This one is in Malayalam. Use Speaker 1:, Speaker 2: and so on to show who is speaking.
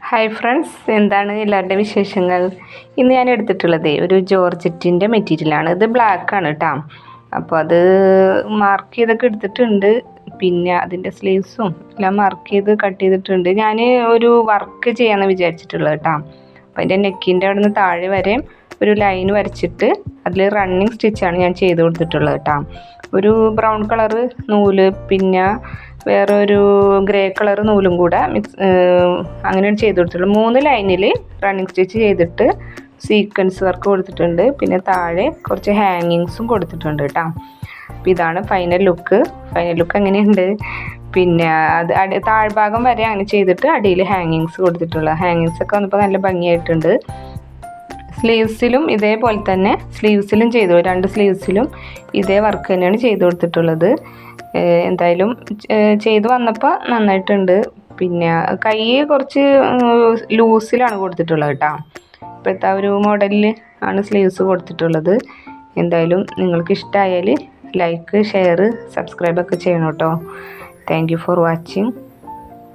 Speaker 1: ഹായ് ഫ്രണ്ട്സ്, എന്താണ് എല്ലാവരുടെ വിശേഷങ്ങൾ? ഇന്ന് ഞാൻ എടുത്തിട്ടുള്ളത് ഒരു ജോർജറ്റിൻ്റെ മെറ്റീരിയലാണ്. ഇത് ബ്ലാക്ക് ആണ് കേട്ടോ. അപ്പോൾ അത് മാർക്ക് ചെയ്തൊക്കെ എടുത്തിട്ടുണ്ട്. പിന്നെ അതിൻ്റെ സ്ലീവ്സും എല്ലാം മാർക്ക് ചെയ്ത് കട്ട് ചെയ്തിട്ടുണ്ട്. ഞാൻ ഒരു വർക്ക് ചെയ്യാമെന്ന് വിചാരിച്ചിട്ടുള്ളത് കേട്ടോ. അപ്പോൾ അതിൻ്റെ നെക്കിൻ്റെ അവിടെ നിന്ന് താഴെ വരെ ഒരു ലൈൻ വരച്ചിട്ട് അതിൽ റണ്ണിങ് സ്റ്റിച്ചാണ് ഞാൻ ചെയ്ത് കൊടുത്തിട്ടുള്ളത് കേട്ടോ. ഒരു ബ്രൗൺ കളറ് നൂല്, പിന്നെ വേറെ ഒരു ഗ്രേ കളർ നൂലും കൂടെ അങ്ങനെയാണ് ചെയ്ത് കൊടുത്തിട്ടുള്ളത്. 3 ലൈനിൽ റണ്ണിങ് സ്റ്റിച്ച് ചെയ്തിട്ട് സീക്വൻസ് വർക്ക് കൊടുത്തിട്ടുണ്ട്. പിന്നെ താഴെ കുറച്ച് ഹാങ്ങിങ്സും കൊടുത്തിട്ടുണ്ട് കേട്ടോ. അപ്പോൾ ഇതാണ് ഫൈനൽ ലുക്ക് എങ്ങനെയുണ്ട്? പിന്നെ അത് താഴ്ഭാഗം വരെ അങ്ങനെ ചെയ്തിട്ട് അടിയിൽ ഹാങ്ങിങ്സ് കൊടുത്തിട്ടുള്ള ഹാങ്ങിങ്സൊക്കെ വന്നപ്പോൾ നല്ല ഭംഗിയായിട്ടുണ്ട്. സ്ലീവ്സിലും ഇതേപോലെ തന്നെ സ്ലീവ്സിലും ചെയ്തു, 2 സ്ലീവ്സിലും ഇതേ വർക്ക് തന്നെയാണ് ചെയ്ത് കൊടുത്തിട്ടുള്ളത്. എന്തായാലും ചെയ്ത് വന്നപ്പോൾ നന്നായിട്ടുണ്ട്. പിന്നെ കൈ കുറച്ച് ലൂസിലാണ് കൊടുത്തിട്ടുള്ളത് കേട്ടോ. ഇപ്പോഴത്തെ ഒരു മോഡലിൽ ആണ് സ്ലീവ്സ് കൊടുത്തിട്ടുള്ളത്. എന്തായാലും നിങ്ങൾക്ക് ഇഷ്ടമായാൽ ലൈക്ക്, ഷെയർ, സബ്സ്ക്രൈബൊക്കെ ചെയ്യണം കേട്ടോ. Thank you for watching.